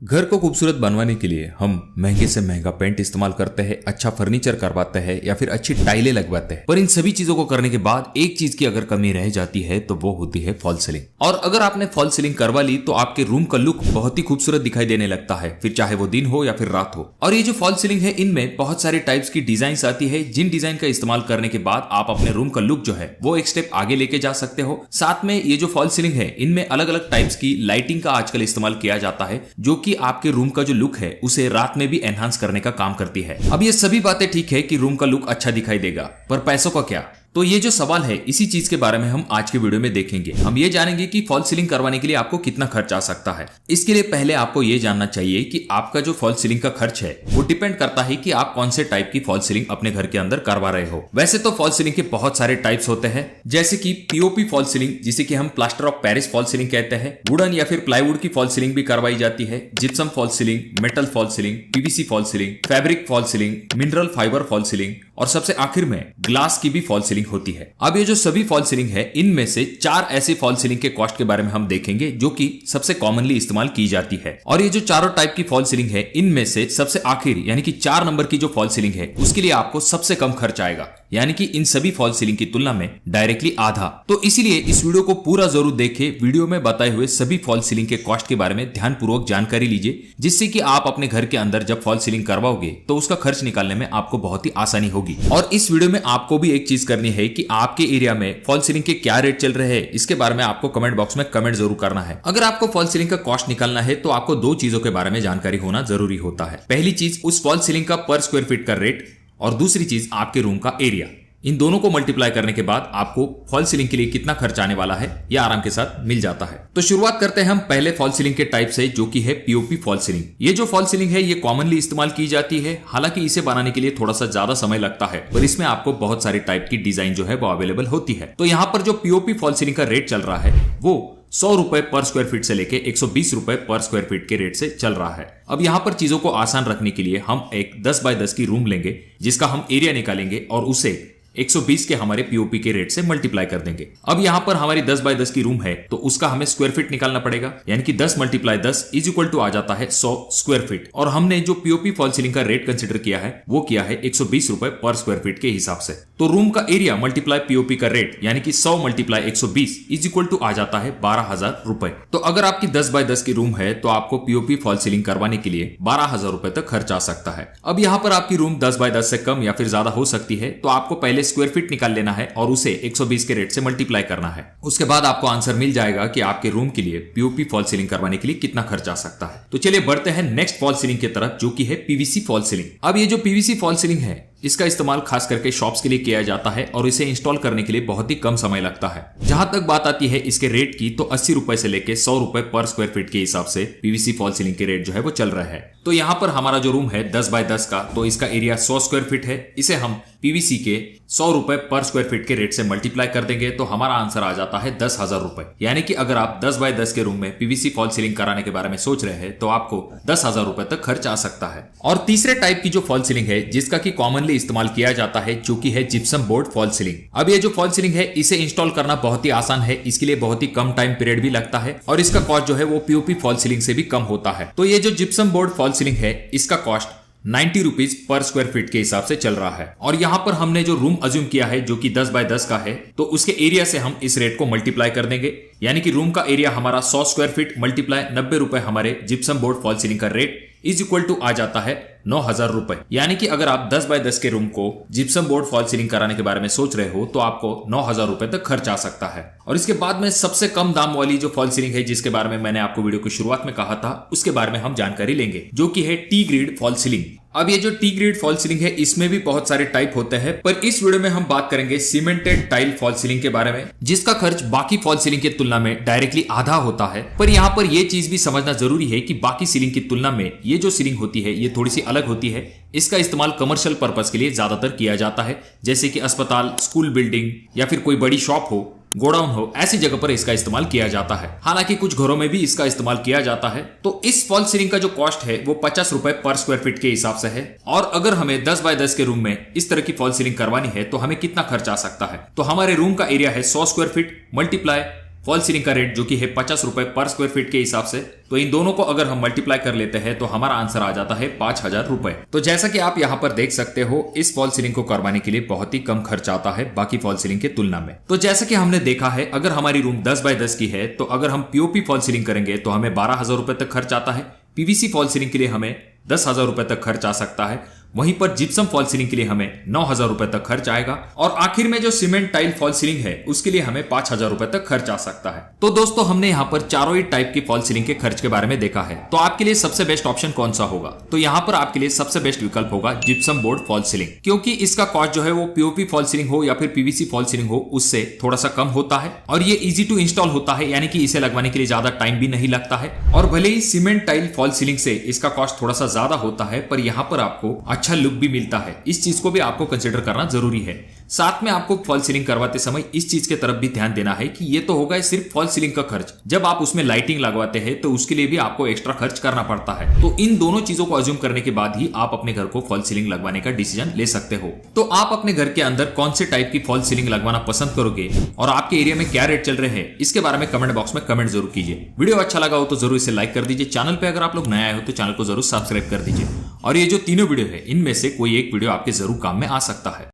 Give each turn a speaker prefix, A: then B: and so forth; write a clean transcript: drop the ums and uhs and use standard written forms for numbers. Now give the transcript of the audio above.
A: घर को खूबसूरत बनवाने के लिए हम महंगे से महंगा पेंट इस्तेमाल करते हैं, अच्छा फर्नीचर करवाते हैं या फिर अच्छी टाइलें लगवाते हैं। पर इन सभी चीजों को करने के बाद एक चीज की अगर कमी रह जाती है तो वो होती है फॉल सीलिंग। और अगर आपने फॉल सीलिंग करवा ली तो आपके रूम का लुक बहुत ही खूबसूरत दिखाई देने लगता है, फिर चाहे वो दिन हो या फिर रात हो। और ये जो फॉल सीलिंग है इनमें बहुत सारे टाइप्स की डिजाइन आती है, जिन डिजाइन का इस्तेमाल करने के बाद आप अपने रूम का लुक जो है वो एक स्टेप आगे लेके जा सकते हो। साथ में ये जो फॉल सीलिंग है इनमें अलग अलग टाइप्स की लाइटिंग का आजकल इस्तेमाल किया जाता है, जो कि आपके रूम का जो लुक है उसे रात में भी एनहांस करने का काम करती है। अब ये सभी बातें ठीक है कि रूम का लुक अच्छा दिखाई देगा, पर पैसों का क्या? तो ये जो सवाल है इसी चीज के बारे में हम आज के वीडियो में देखेंगे। हम ये जानेंगे कि फॉल सीलिंग करवाने के लिए आपको कितना खर्च आ सकता है। इसके लिए पहले आपको ये जानना चाहिए कि आपका जो फॉल सीलिंग का खर्च है वो डिपेंड करता है कि आप कौन से टाइप की फॉल सीलिंग अपने घर के अंदर करवा रहे हो। वैसे तो फॉल सीलिंग के बहुत सारे टाइप्स होते हैं, जैसे कि पीओपी फॉल सीलिंग, जिसे कि हम plaster of Paris fall ceiling कहते हैं। वुडन या फिर प्लाईवुड की फॉल सीलिंग भी करवाई जाती है, gypsum fall ceiling, metal fall ceiling, PVC fall ceiling, fabric fall ceiling, mineral fibre fall ceiling और सबसे आखिर में ग्लास की भी फॉल सीलिंग होती है। अब ये जो सभी फॉल सीलिंग है इनमें से 4 ऐसे फॉल सीलिंग के कॉस्ट के बारे में हम देखेंगे जो कि सबसे कॉमनली इस्तेमाल की जाती है। और ये जो चारों टाइप की फॉल सीलिंग है इनमें से सबसे आखिर यानी कि 4 नंबर की जो फॉल सीलिंग है उसके लिए आपको सबसे कम खर्च आएगा, यानी कि इन सभी फॉल सीलिंग की तुलना में डायरेक्टली आधा। तो इसीलिए इस वीडियो को पूरा जरूर देखें। वीडियो में बताए हुए सभी फॉल सीलिंग के कॉस्ट के बारे में ध्यानपूर्वक जानकारी लीजिए, जिससे कि आप अपने घर के अंदर जब फॉल सीलिंग करवाओगे तो उसका खर्च निकालने में आपको बहुत ही आसानी होगी। और इस वीडियो में आपको भी एक चीज करनी है कि आपके एरिया में फॉल सीलिंग के क्या रेट चल रहे हैं, इसके बारे में आपको कमेंट बॉक्स में कमेंट जरूर करना है। अगर आपको फॉल सीलिंग का कॉस्ट निकालना है तो आपको 2 चीजों के बारे में जानकारी होना जरूरी होता है। पहली चीज उस फॉल सीलिंग का पर स्क्वायर फीट का रेट, और दूसरी चीज आपके रूम का एरिया। इन दोनों को मल्टीप्लाई करने के बाद आपको फॉल सीलिंग के लिए कितना खर्च आने वाला है यह आराम के साथ मिल जाता है। तो शुरुआत करते हैं हम पहले फॉल सीलिंग के टाइप से, जो कि है पीओपी फॉल सीलिंग। ये जो फॉल सीलिंग है ये कॉमनली इस्तेमाल की जाती है, हालांकि इसे बनाने के लिए थोड़ा सा ज्यादा समय लगता है, पर इसमें आपको बहुत सारी टाइप की डिजाइन जो है वो अवेलेबल होती है। तो यहाँ पर जो पीओपी फॉल सीलिंग का रेट चल रहा है वो 100 रुपए पर स्क्वायर फीट से लेके 120 रुपए पर स्क्वायर फीट के रेट से चल रहा है। अब यहाँ पर चीजों को आसान रखने के लिए हम एक 10 बाय 10 की रूम लेंगे, जिसका हम एरिया निकालेंगे और उसे 120 के हमारे पीओपी के रेट से मल्टीप्लाई कर देंगे। अब यहाँ पर हमारी 10 बाय 10 की रूम है तो उसका हमें स्क्वायर फीट निकालना पड़ेगा, यानी कि 10 × 10 इज इक्वल टू आ जाता है 100 स्क्वायर फीट। और हमने जो पीओपी फॉल सीलिंग का रेट कंसिडर किया है वो किया है 120 रुपए पर स्क्वायर फीट के हिसाब से। तो रूम का एरिया मल्टीप्लाई पीओपी का रेट यानी कि 100 × 120 इज इक्वल टू आ जाता है 12,000 रुपए। तो अगर आपकी 10 बाय 10 की रूम है तो आपको पीओपी फॉल सीलिंग करवाने के लिए 12,000 रुपए तक खर्च आ सकता है। अब यहाँ पर आपकी रूम 10 बाय 10 से कम या फिर ज्यादा हो सकती है, तो आपको पहले स्क्वायर फीट निकाल लेना है और उसे 120 के रेट से मल्टीप्लाई करना है। उसके बाद आपको आंसर मिल जाएगा कि आपके रूम के लिए पीओपी फॉल सीलिंग करवाने के लिए कितना खर्च आ सकता है। तो चलिए बढ़ते हैं नेक्स्ट फॉल सीलिंग की तरफ, जो कि है पीवीसी फॉल सीलिंग। अब ये जो पीवीसी फॉल सीलिंग है इसका इस्तेमाल खास करके शॉप्स के लिए किया जाता है और इसे इंस्टॉल करने के लिए बहुत ही कम समय लगता है। जहां तक बात आती है इसके रेट की, तो 80 रुपए से लेके 100 रुपए पर स्क्वायर फीट के हिसाब से पीवीसी फॉल सीलिंग के रेट जो है वो चल रहा है। तो यहाँ पर हमारा जो रूम है 10 बाय 10 का, तो इसका एरिया 100 स्क्वायर फीट है। इसे हम पीवीसी के 100 रुपए पर स्क्वायर फीट के रेट से मल्टीप्लाई कर देंगे तो हमारा आंसर आ जाता है 10,000 रुपए। यानी कि अगर आप 10 बाय 10 के रूम में पीवीसी फॉल सीलिंग कराने के बारे में सोच रहे हैं तो आपको 10,000 रुपए तक खर्च आ सकता है। और तीसरे टाइप की जो फॉल सीलिंग है जिसका की कॉमनली इस्तेमाल किया जाता है, जो कि है जिप्सम बोर्ड फॉल सीलिंग। अब ये जो फॉल सीलिंग है इसे इंस्टॉल करना बहुत ही आसान है, इसके लिए बहुत ही कम टाइम पीरियड भी लगता है और इसका कॉस्ट जो है वो पीओपी फॉल सीलिंग से भी कम होता है। तो ये जो जिप्सम बोर्ड फॉल सीलिंग है इसका cost 90 rupees per square feet के हिसाब से चल रहा है। और यहाँ पर हमने जो रूम अज्यूम किया है जो कि 10 बाय 10 का है, तो उसके एरिया से हम इस रेट को मल्टीप्लाई कर देंगे, यानी कि रूम का एरिया हमारा 100 स्क्वायर फीट मल्टीप्लाई 90 रुपए हमारे जिप्सम बोर्ड फॉल सीलिंग का रेट इज इक्वल टू आ जाता है 9,000 रुपए। यानी कि अगर आप 10 बाय 10 के रूम को जिप्सम बोर्ड फॉल सीलिंग कराने के बारे में सोच रहे हो तो आपको 9,000 रुपए तक खर्च आ सकता है। और इसके बाद में सबसे कम दाम वाली जो फॉल सीलिंग है जिसके बारे में मैंने आपको वीडियो की शुरुआत में कहा था, उसके बारे में हम जानकारी लेंगे, जो कि है टी ग्रेड फॉल सीलिंग। अब ये जो टी ग्रेड फॉल सीलिंग है इसमें भी बहुत सारे टाइप होते हैं, पर इस वीडियो में हम बात करेंगे सीमेंटेड टाइल फॉल सीलिंग के बारे में, जिसका खर्च बाकी फॉल सीलिंग की तुलना में डायरेक्टली आधा होता है। पर यहाँ पर यह चीज भी समझना जरूरी है कि बाकी सीलिंग की तुलना में ये जो सीलिंग होती है ये थोड़ी सी अलग होती है। इसका इस्तेमाल कमर्शियल पर्पस के लिए ज्यादातर किया जाता है, जैसे कि अस्पताल, स्कूल बिल्डिंग या फिर कोई बड़ी शॉप हो, गोडाउन हो, ऐसी जगह पर इसका इस्तेमाल किया जाता है। हालांकि कुछ घरों में भी इसका इस्तेमाल किया जाता है। तो इस फॉल सीलिंग का जो कॉस्ट है वो 50 रुपए पर स्क्वायर फीट के हिसाब से है। और अगर हमें 10 बाय 10 के रूम में इस तरह की फॉल सीलिंग करवानी है तो हमें कितना खर्च आ सकता है, तो हमारे रूम का एरिया है 100 square feet multiply fall ceiling का रेट जो कि है 50 रुपए पर स्क्वायर फीट के हिसाब से। तो इन दोनों को अगर हम मल्टीप्लाई कर लेते हैं तो हमारा आंसर आ जाता है 5000 रुपए। तो जैसा कि आप यहाँ पर देख सकते हो, इस फॉल सीलिंग को करवाने के लिए बहुत ही कम खर्च आता है बाकी फॉल सीलिंग के तुलना में। तो जैसा कि हमने देखा है, अगर हमारी रूम 10 बाय 10 की है तो अगर हम पीओपी फॉल सीलिंग करेंगे तो हमें 12,000 रुपए तक खर्च आता है। पीवीसी फॉल सीलिंग के लिए हमें 10,000 रुपए तक खर्च आ सकता है। वहीं पर जिप्सम फॉल सीलिंग के लिए हमें 9,000 रुपए तक खर्च आएगा। और आखिर में जो सीमेंट टाइल फॉल सीलिंग है उसके लिए हमें 5,000 रुपए तक खर्च आ सकता है। तो दोस्तों, हमने यहाँ पर चारों ही टाइप की फॉल सीलिंग के खर्च के बारे में देखा है। तो आपके लिए सबसे बेस्ट ऑप्शन कौन सा होगा? तो यहाँ पर आपके लिए सबसे बेस्ट विकल्प होगा जिप्सम बोर्ड फॉल सीलिंग, क्योंकि इसका कॉस्ट जो है वो पीओपी फॉल सीलिंग हो या फिर पीवीसी फॉल सीलिंग हो उससे थोड़ा सा कम होता है और ये इजी टू इंस्टॉल होता है, यानी कि इसे लगवाने के लिए ज्यादा टाइम भी नहीं लगता है। और भले ही सीमेंट टाइल फॉल सीलिंग से इसका कॉस्ट थोड़ा सा ज्यादा होता है, पर यहाँ पर आपको अच्छा लुक भी मिलता है। इस चीज को भी आपको कंसीडर करना जरूरी है। साथ में आपको फॉल सीलिंग करवाते समय इस चीज के तरफ भी ध्यान देना है कि ये तो होगा सिर्फ फॉल सीलिंग का खर्च, जब आप उसमें लाइटिंग लगवाते हैं तो उसके लिए भी आपको एक्स्ट्रा खर्च करना पड़ता है। तो इन दोनों चीजों को अज्यूम करने के बाद ही आप अपने घर को फॉल सीलिंग लगवाने का डिसीजन ले सकते हो। तो आप अपने घर के अंदर कौन से टाइप की फॉल सीलिंग लगवाना पसंद करोगे और आपके एरिया में क्या रेट चल रहे हैं, इसके बारे में कमेंट बॉक्स में कमेंट जरूर कीजिए। वीडियो अच्छा लगा हो तो जरूर इसे लाइक कर दीजिए। चैनल पे अगर आप लोग नए आए हो तो चैनल को जरूर सब्सक्राइब कर दीजिए। और ये जो तीनों वीडियो है, इनमें से कोई एक वीडियो आपके जरूर काम में आ सकता है।